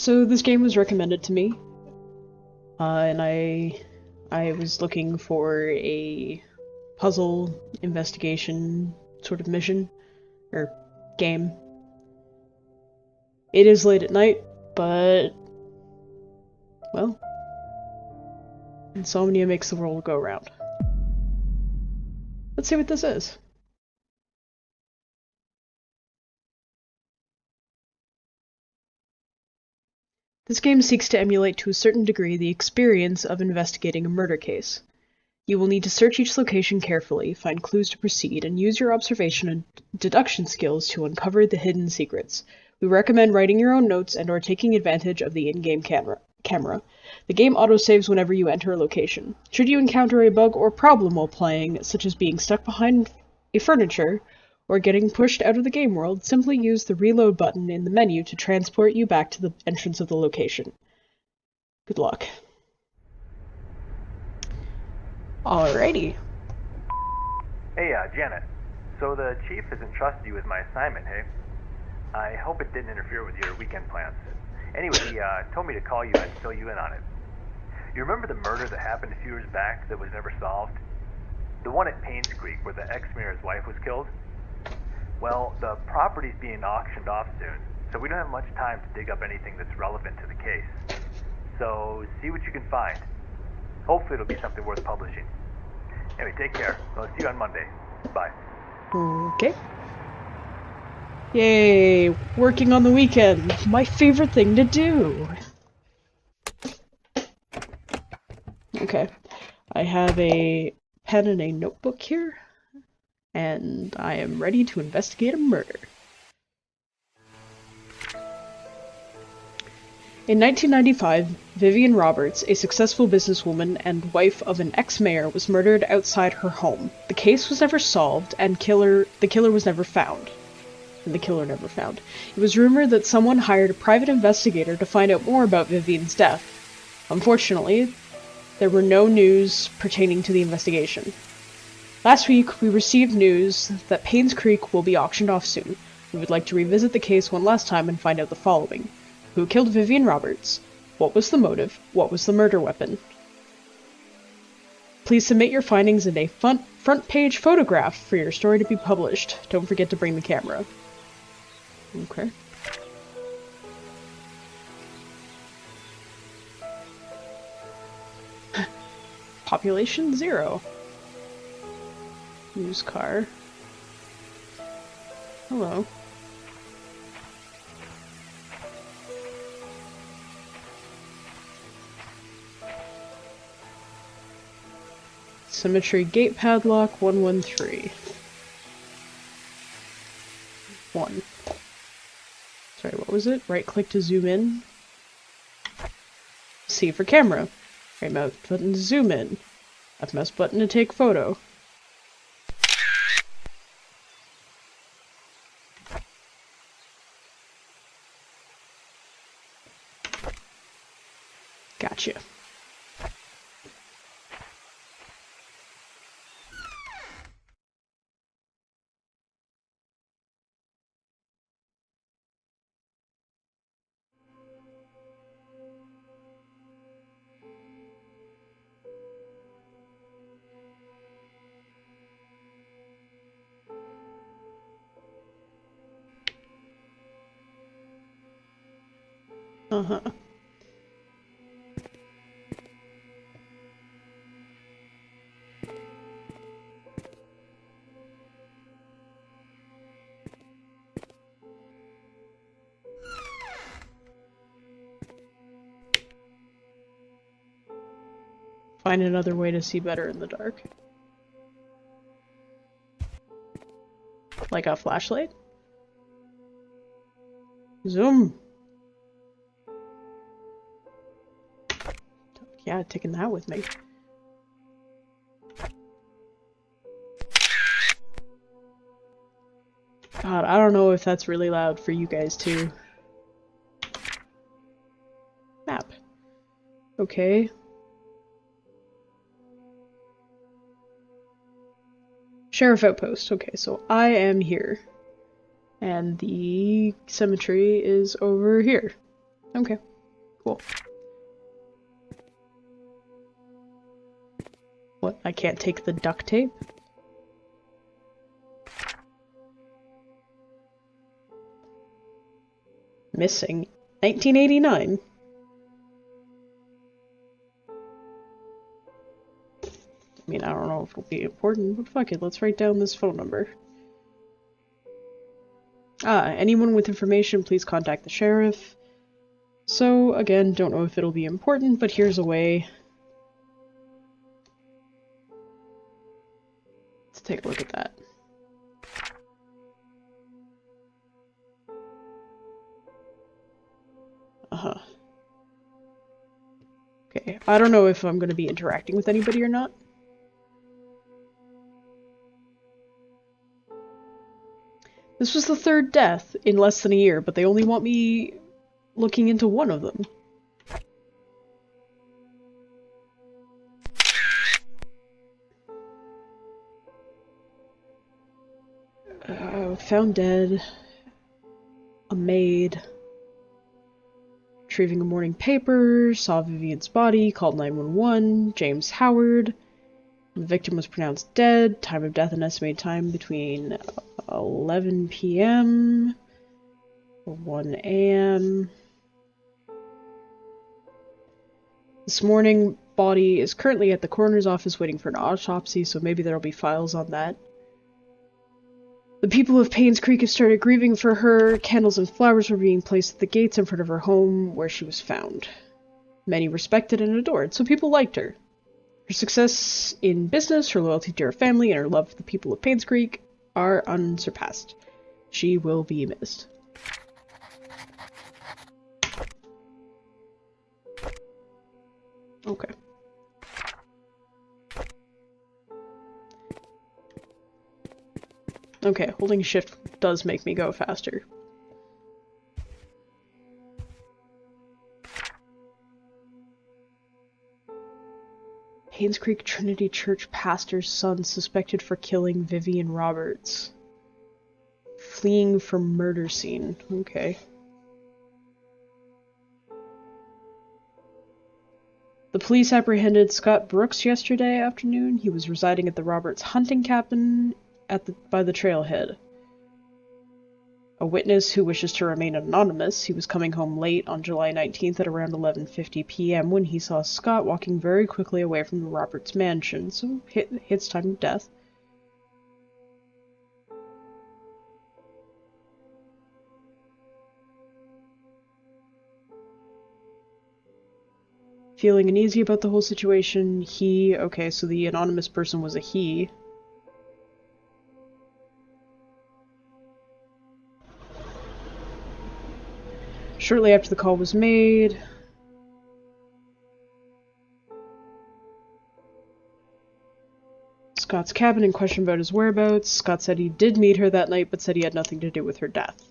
So this game was recommended to me, and I was looking for a puzzle investigation sort of mission or game. It is late at night, but well, insomnia makes the world go round. Let's see what this is. This game seeks to emulate to a certain degree the experience of investigating a murder case. You will need to search each location carefully, find clues to proceed, and use your observation and deduction skills to uncover the hidden secrets. We recommend writing your own notes and/or taking advantage of the in-game camera. The game autosaves whenever you enter a location. Should you encounter a bug or problem while playing, such as being stuck behind a furniture or getting pushed out of the game world, simply use the reload button in the menu to transport you back to the entrance of the location. Good luck. Alrighty. Hey, Janet. So the chief has entrusted you with my assignment, hey? I hope it didn't interfere with your weekend plans. Anyway, he told me to call you and fill you in on it. You remember the murder that happened a few years back that was never solved? The one at Painscreek where the ex-mayor's wife was killed? Well, the property's being auctioned off soon, so we don't have much time to dig up anything that's relevant to the case. So, see what you can find. Hopefully it'll be something worth publishing. Anyway, take care. I'll see you on Monday. Bye. Okay. Yay! Working on the weekend! My favorite thing to do! Okay. I have a pen and a notebook here, and I am ready to investigate a murder. In 1995, Vivian Roberts, a successful businesswoman and wife of an ex-mayor, was murdered outside her home. The case was never solved, and the killer was never found. It was rumored that someone hired a private investigator to find out more about Vivian's death. Unfortunately, there were no news pertaining to the investigation. Last week, we received news that Painscreek will be auctioned off soon. We would like to revisit the case one last time and find out the following. Who killed Vivian Roberts? What was the motive? What was the murder weapon? Please submit your findings in a front page photograph for your story to be published. Don't forget to bring the camera. Okay. Population 0. Used car. Hello. Symmetry gate padlock 113. 1. Sorry, what was it? Right click to zoom in. C for camera. Right mouse button to zoom in. Left mouse button to take photo. Gotcha. Uh-huh. Find another way to see better in the dark. Like a flashlight? Zoom! Yeah, taking that with me. God, I don't know if that's really loud for you guys too. Map. Okay. Sheriff Outpost. Okay, so I am here. And the cemetery is over here. Okay. Cool. What? I can't take the duct tape? Missing 1989. I mean, I don't know if it'll be important, but fuck it, let's write down this phone number. Anyone with information, please contact the sheriff. So, again, don't know if it'll be important, but here's a way. Let's take a look at that. Uh-huh. Okay, I don't know if I'm going to be interacting with anybody or not. This was the third death in less than a year, but they only want me looking into one of them. Found dead. A maid. Retrieving a morning paper. Saw Vivian's body. Called 911. James Howard. The victim was pronounced dead. Time of death and estimated time between 11 p.m. or 1 a.m. This morning, body is currently at the coroner's office waiting for an autopsy, so maybe there'll be files on that. The people of Painscreek have started grieving for her. Candles and flowers were being placed at the gates in front of her home where she was found. Many respected and adored, so people liked her. Her success in business, her loyalty to her family, and her love for the people of Painscreek are unsurpassed. She will be missed. Okay. Okay, holding shift does make me go faster. Painscreek Trinity Church pastor's son suspected for killing Vivian Roberts. Fleeing from murder scene. Okay. The police apprehended Scott Brooks yesterday afternoon. He was residing at the Roberts hunting cabin by the trailhead. A witness who wishes to remain anonymous, he was coming home late on July 19th at around 11:50 p.m. when he saw Scott walking very quickly away from the Roberts mansion, so hits time of death. Feeling uneasy about the whole situation, okay, so the anonymous person was a he. Shortly after the call was made, Scott's cabin and questioned about his whereabouts. Scott said he did meet her that night, but said he had nothing to do with her death.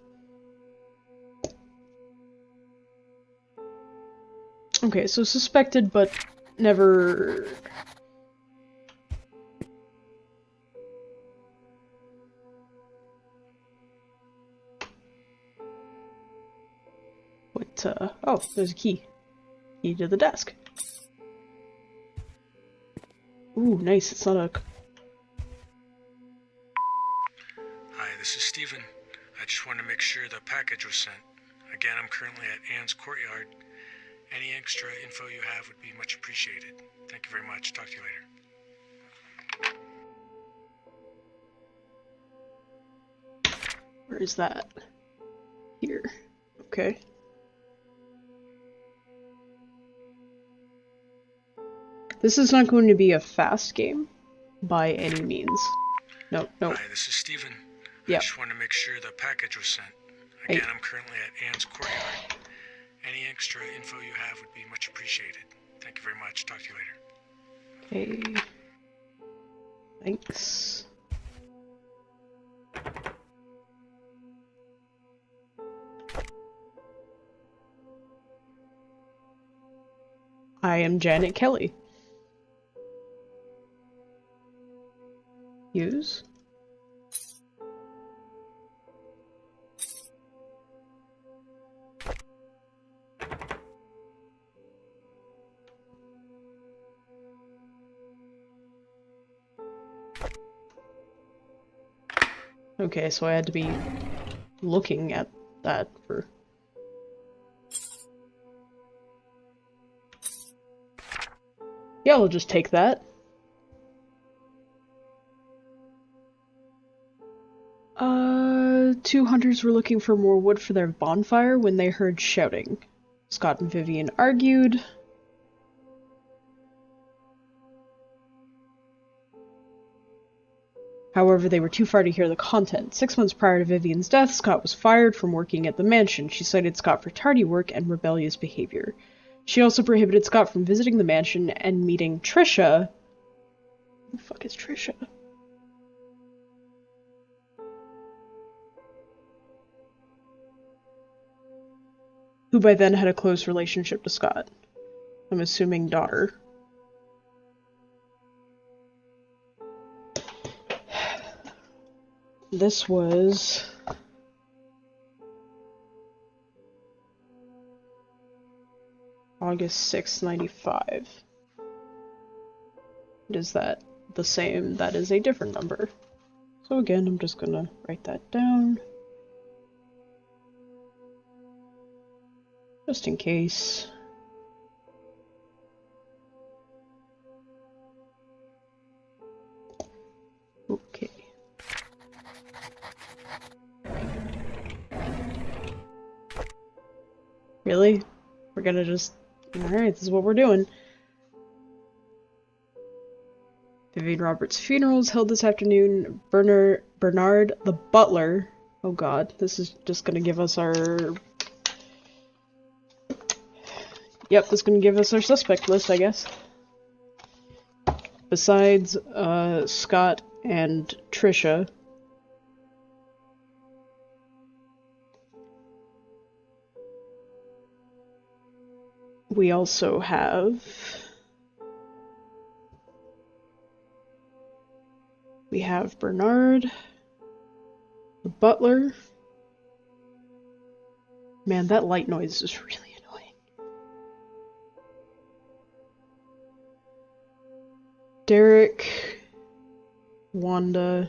Okay, so suspected, but never... oh, there's a key. Key to the desk. Ooh, nice, it's not a... Hi, this is Steven. I just wanted to make sure the package was sent. Again, I'm currently at Anne's courtyard. Any extra info you have would be much appreciated. Thank you very much. Talk to you later. Where is that? Here. Okay. This is not going to be a fast game, by any means. No. Hi, this is Steven. I just wanted to make sure the package was sent. Again, I'm currently at Anne's courtyard. Any extra info you have would be much appreciated. Thank you very much. Talk to you later. Okay. Thanks. I am Janet Kelly. Use. Okay, so I had to be looking at that for... Yeah, we'll just take that. Two hunters were looking for more wood for their bonfire when they heard shouting. Scott and Vivian argued. However, they were too far to hear the content. 6 months prior to Vivian's death, Scott was fired from working at the mansion. She cited Scott for tardy work and rebellious behavior. She also prohibited Scott from visiting the mansion and meeting Trisha. Who the fuck is Trisha? Who by then had a close relationship to Scott. I'm assuming daughter. This was... August 6th, 95. Is that the same? That is a different number. So again, I'm just gonna write that down. Just in case. Okay. Really? We're gonna just... Alright, this is what we're doing. Vivian Roberts' funeral is held this afternoon. Bernard the butler... Oh god, this is just gonna give us our... Yep, this is gonna give us our suspect list, I guess. Besides, Scott and Trisha... We also have... We have Bernard, the butler. Man, that light noise is really annoying. Derek, Wanda,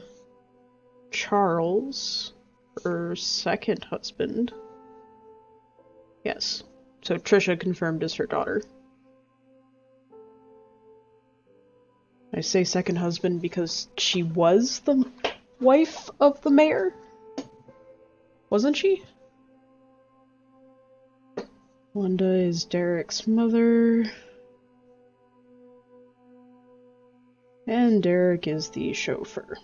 Charles, her second husband. Yes. So Trisha confirmed as her daughter. I say second husband because she was the wife of the mayor? Wasn't she? Wanda is Derek's mother. And Derek is the chauffeur.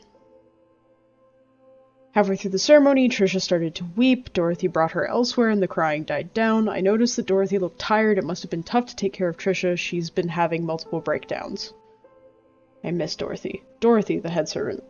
Halfway through the ceremony, Trisha started to weep. Dorothy brought her elsewhere and the crying died down. I noticed that Dorothy looked tired. It must have been tough to take care of Trisha. She's been having multiple breakdowns. I miss Dorothy. Dorothy, the head servant.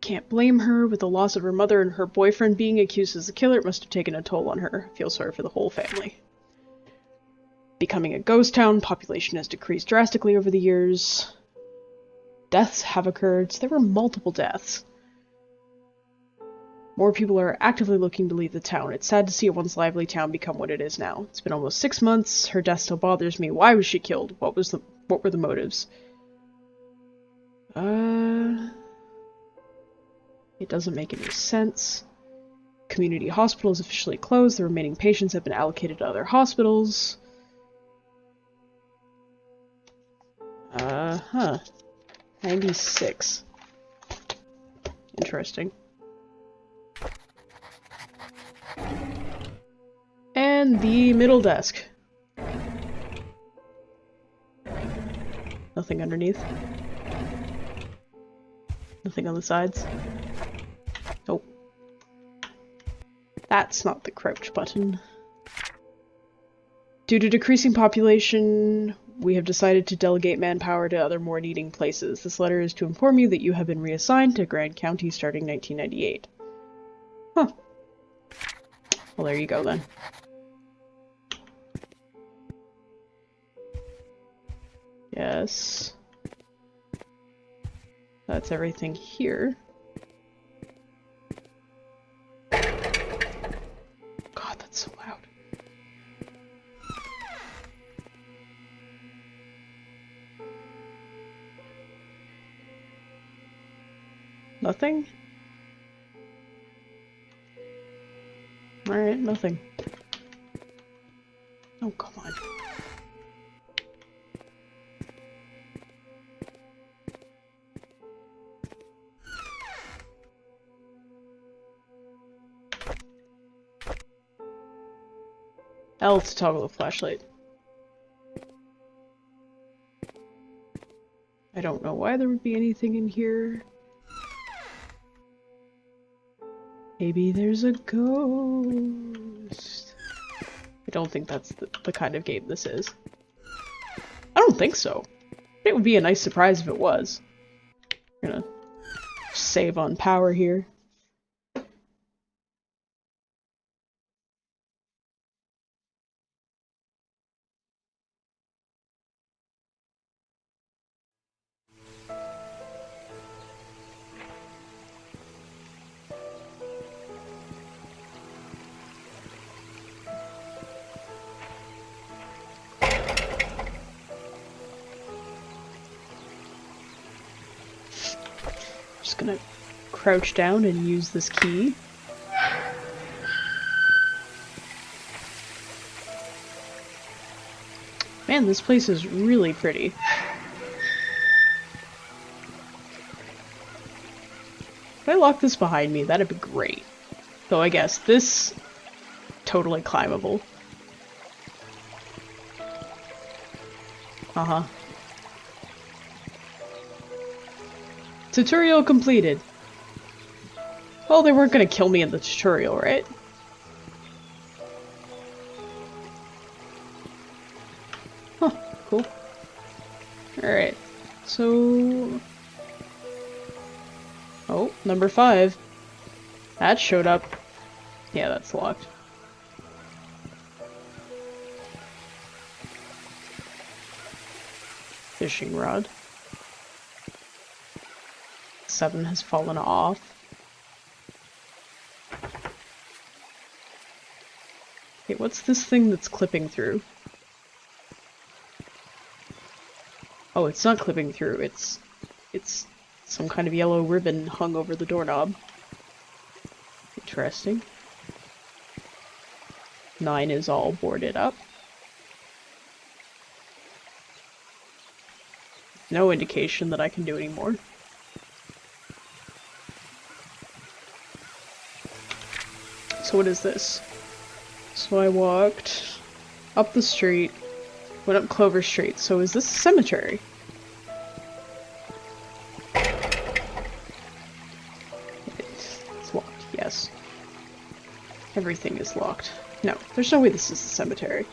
Can't blame her. With the loss of her mother and her boyfriend being accused as the killer, it must have taken a toll on her. I feel sorry for the whole family. Becoming a ghost town, population has decreased drastically over the years. Deaths have occurred. So there were multiple deaths. More people are actively looking to leave the town. It's sad to see a once lively town become what it is now. It's been almost 6 months. Her death still bothers me. Why was she killed? What were the motives? It doesn't make any sense. Community hospital is officially closed. The remaining patients have been allocated to other hospitals. 96. Interesting. And the middle desk. Nothing underneath. Nothing on the sides. Nope. That's not the crouch button. Due to decreasing population, we have decided to delegate manpower to other more needing places. This letter is to inform you that you have been reassigned to Grand County starting 1998. Huh. Well, there you go then. Yes. That's everything here. Nothing? Alright, nothing. Oh, come on. L to toggle the flashlight. I don't know why there would be anything in here. Maybe there's a ghost. I don't think that's the kind of game this is. I don't think so. It would be a nice surprise if it was. I'm gonna save on power here. Just gonna crouch down and use this key. Man, this place is really pretty. If I lock this behind me, that'd be great. Though I guess this totally climbable. Uh-huh. Tutorial completed. Well, they weren't gonna kill me in the tutorial, right? Huh, cool. Alright, so... Oh, number 5. That showed up. Yeah, that's locked. Fishing rod. 7 has fallen off. Okay, what's this thing that's clipping through? Oh, it's not clipping through, it's some kind of yellow ribbon hung over the doorknob. Interesting. 9 is all boarded up. No indication that I can do any more. So what is this? So I walked up the street, went up Clover Street, so is this a cemetery? It's locked, yes. Everything is locked. No, there's no way this is a cemetery.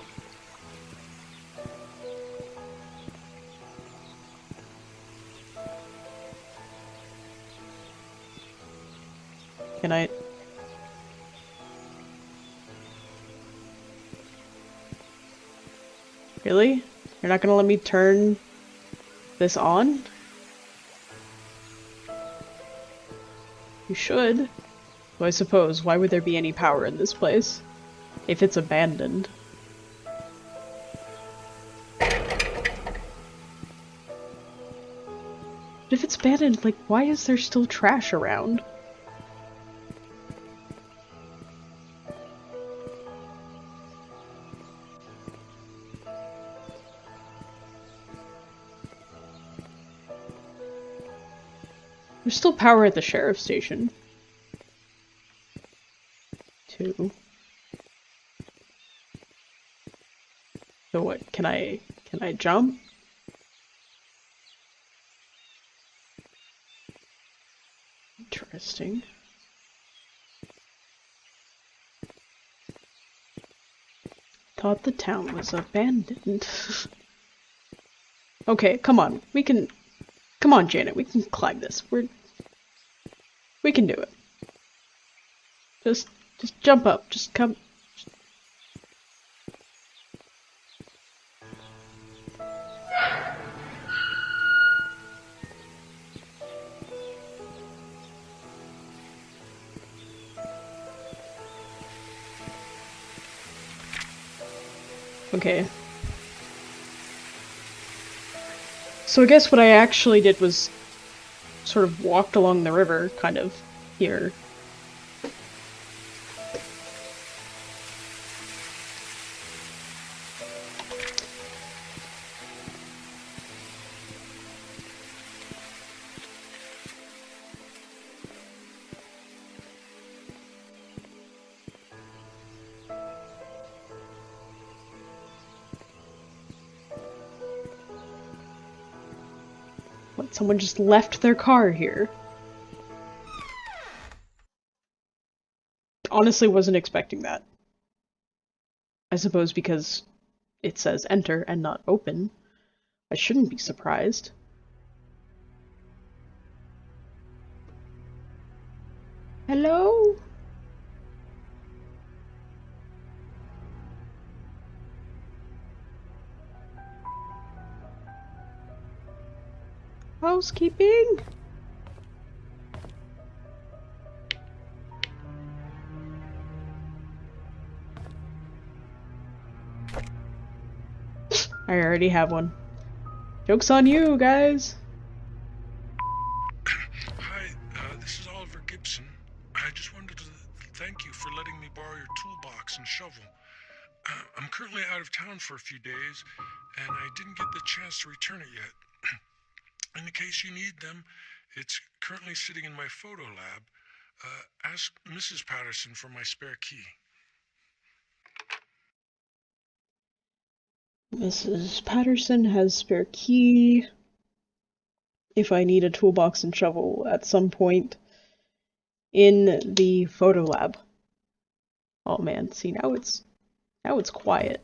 Can I... Really? You're not gonna let me turn this on? You should. Well, I suppose, why would there be any power in this place? If it's abandoned. But if it's abandoned, like, why is there still trash around? There's still power at the sheriff's station. 2. So what, can I jump? Interesting. Thought the town was abandoned. Okay, come on. Come on, Janet, we can climb this. We can do it. Just jump up. Just come. Okay. So I guess what I actually did was sort of walked along the river, kind of, here. What, someone just left their car here? Honestly wasn't expecting that. I suppose because it says enter and not open, I shouldn't be surprised. Hello? Housekeeping? I already have one. Joke's on you, guys. Hi, this is Oliver Gibson. I just wanted to thank you for letting me borrow your toolbox and shovel. I'm currently out of town for a few days, and I didn't get the chance to return it yet. In the case you need them, it's currently sitting in my photo lab. Ask Mrs. Patterson for my spare key. Mrs. Patterson has spare key. If I need a toolbox and shovel at some point in the photo lab. Oh man, see now it's quiet.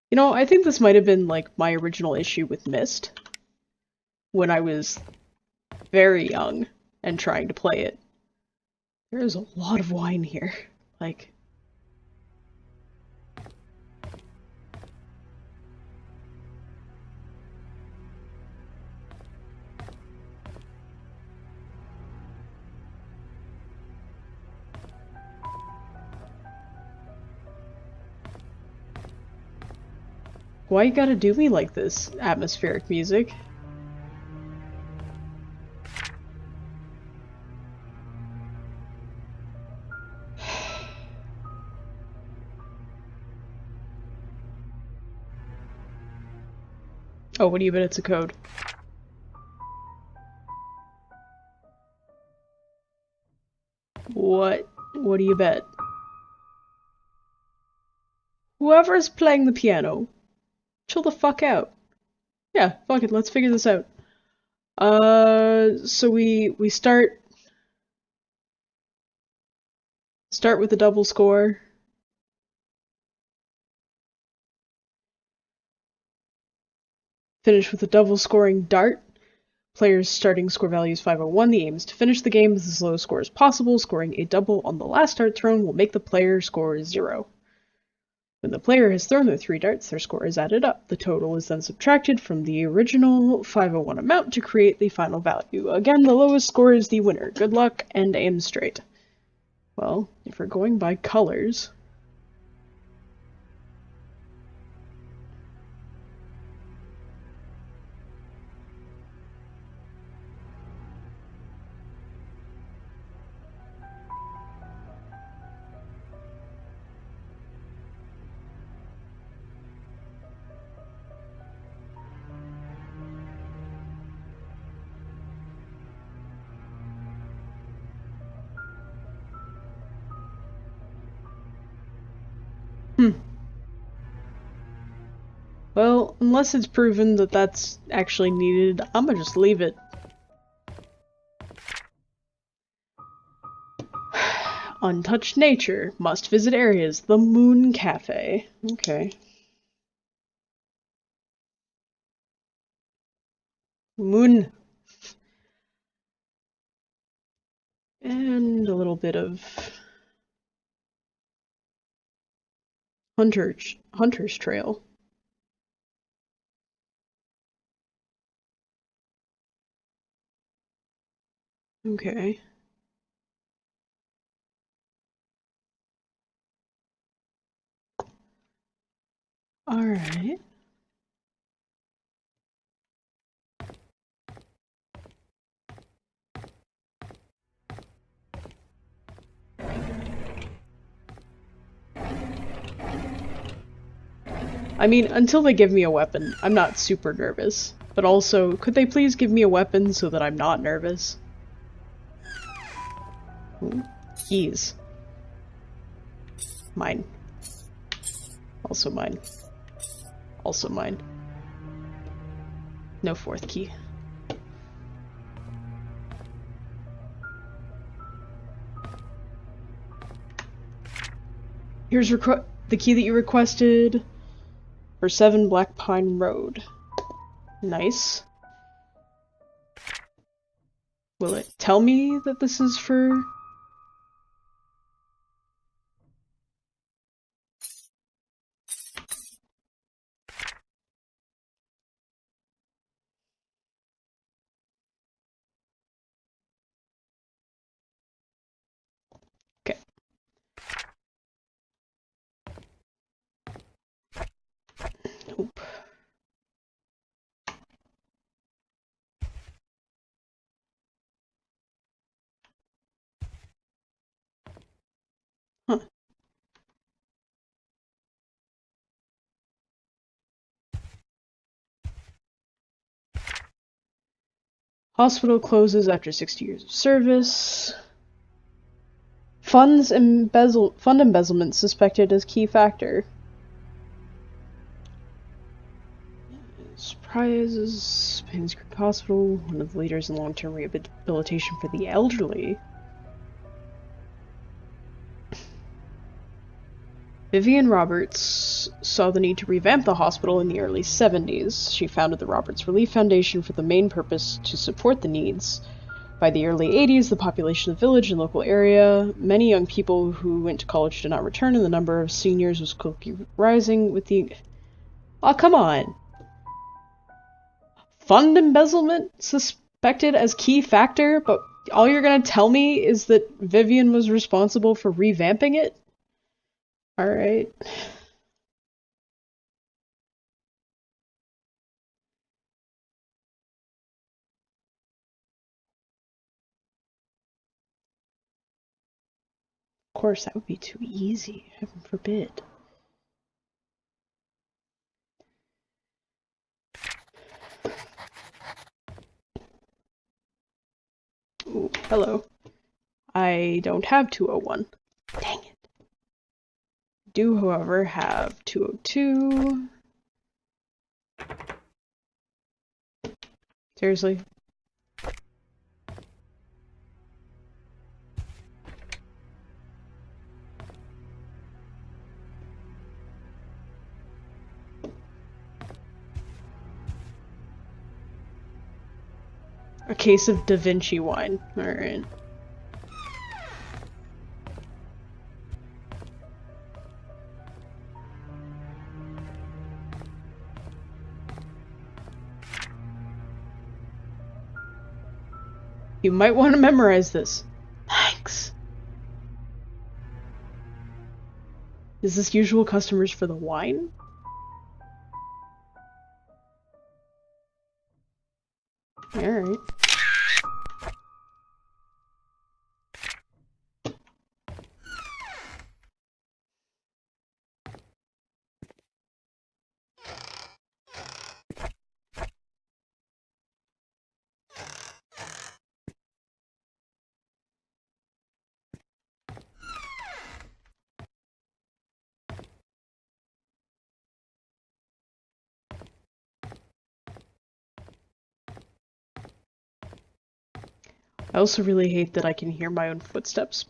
You know, I think this might have been like my original issue with Myst when I was very young and trying to play it. There's a lot of wine here. Like, why you gotta do me like this, atmospheric music? Oh, what do you bet it's a code? What do you bet? Whoever's playing the piano, chill the fuck out. Yeah, fuck it, let's figure this out. So we start with a double score. Finish with a double scoring dart. Player's starting score value is 501. The aim is to finish the game with as low a score as possible. Scoring a double on the last dart thrown will make the player score 0. When the player has thrown their 3 darts, their score is added up. The total is then subtracted from the original 501 amount to create the final value. Again, the lowest score is the winner. Good luck, and aim straight. Well, if we're going by colors... Well, unless it's proven that that's actually needed, I'm gonna just leave it. Untouched nature. Must visit areas. The Moon Cafe. Okay. Moon. And a little bit of Hunter's Trail. Okay. Alright. I mean, until they give me a weapon, I'm not super nervous. But also, could they please give me a weapon so that I'm not nervous? Ooh, keys. Mine. Also mine. Also mine. No fourth key. Here's the key that you requested for 7 Black Pine Road. Nice. Will it tell me that this is for... Okay. Nope. Huh. Hospital closes after 60 years of service. Fund embezzlement suspected as key factor. Surprises. Painscreek Hospital, one of the leaders in long-term rehabilitation for the elderly. Vivian Roberts saw the need to revamp the hospital in the early 70s. She founded the Roberts Relief Foundation for the main purpose to support the needs. By the early 80s, the population of the village and local area, many young people who went to college did not return, and the number of seniors was quickly rising with the... Oh, come on! Fund embezzlement suspected as key factor, but all you're gonna tell me is that Vivian was responsible for revamping it? Alright. Of course, that would be too easy. Heaven forbid. Ooh, hello. I don't have 201. Dang it. Do, however, have 202. Seriously? A case of Da Vinci wine. Alright. You might want to memorize this. Thanks. Is this usual customers for the wine? Alright. I also really hate that I can hear my own footsteps,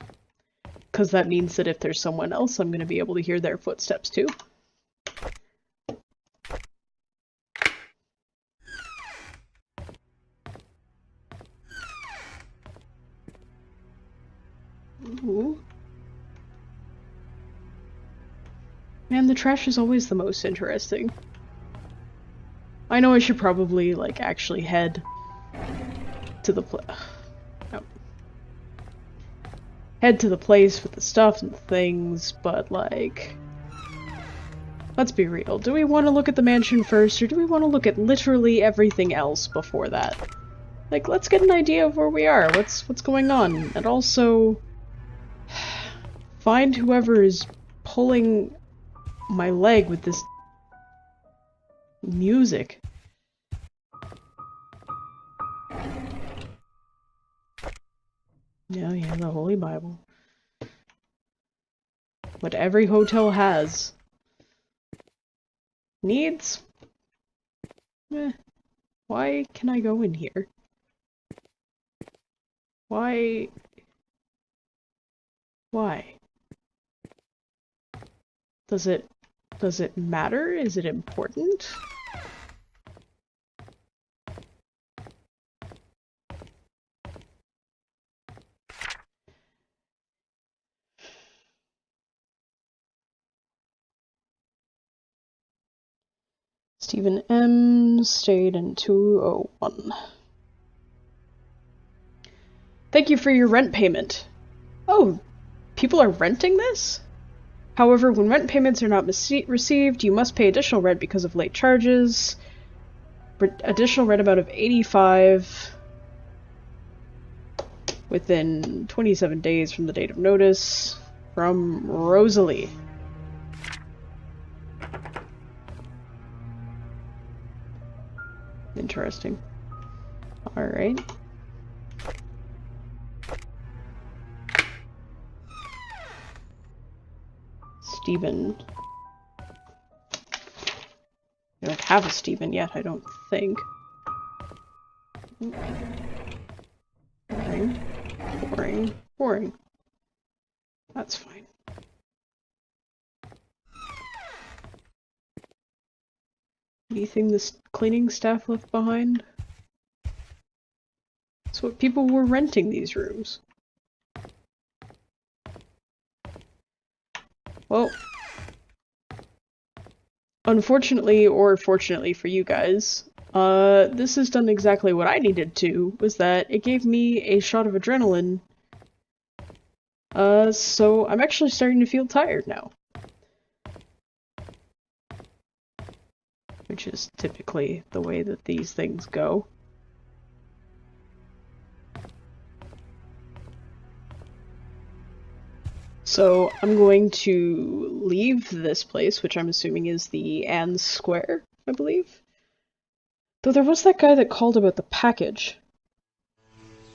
because that means that if there's someone else, I'm going to be able to hear their footsteps too. Ooh. Man, the trash is always the most interesting. I know I should probably, like, actually head to the head to the place with the stuff and the things, but, like, let's be real. Do we want to look at the mansion first, or do we want to look at literally everything else before that? Like, let's get an idea of where we are, what's going on, and also find whoever is pulling my leg with this Music. Yeah, the Holy Bible. What every hotel has. Needs? Eh. Why can I go in here? Why? Why? Does it matter? Is it important? Stephen M. stayed in 201. Thank you for your rent payment. Oh, people are renting this? However, when rent payments are not received, you must pay additional rent because of late charges. Additional rent amount of 85 within 27 days from the date of notice. From Rosalie. Interesting. Alright. Stephen. I don't have a Stephen yet, I don't think. Boring. That's fine. Anything this cleaning staff left behind? That's what people were renting these rooms. Well, unfortunately, or fortunately for you guys, this has done exactly what I needed to, was that it gave me a shot of adrenaline. So I'm actually starting to feel tired now. Which is typically the way that these things go. So I'm going to leave this place, which I'm assuming is the Anne's Square, I believe. Though there was that guy that called about the package.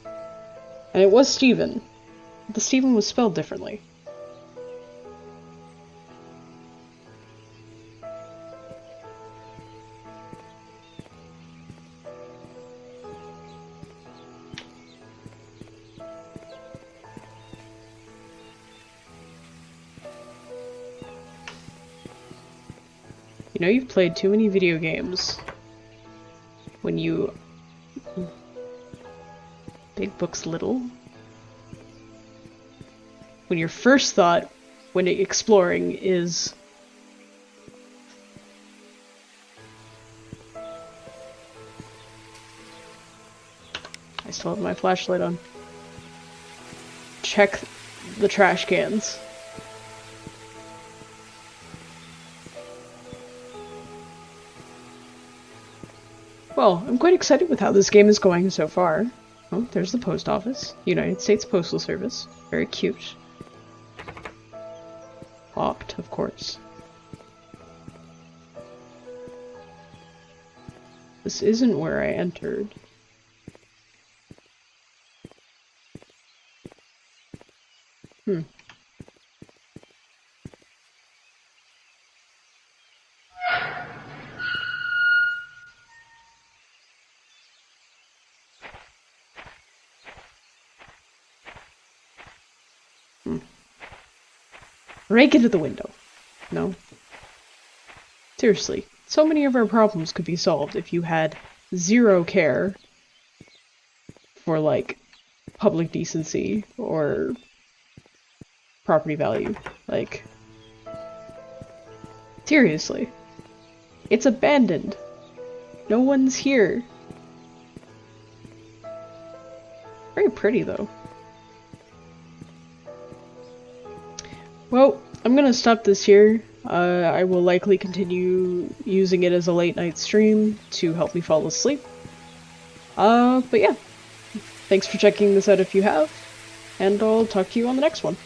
And it was Stephen. The Stephen was spelled differently. You know, you've played too many video games when you... Big Book's little? When your first thought when exploring is... I still have my flashlight on. Check the trash cans. Well, I'm quite excited with how this game is going so far. Oh, there's the post office. United States Postal Service. Very cute. Locked, of course. This isn't where I entered. Break into the window. No. Seriously, so many of our problems could be solved if you had zero care for, like, public decency or property value. Like, seriously. It's abandoned. No one's here. Very pretty, though. Well, I'm gonna stop this here. I will likely continue using it as a late night stream to help me fall asleep. But yeah. Thanks for checking this out if you have, and I'll talk to you on the next one.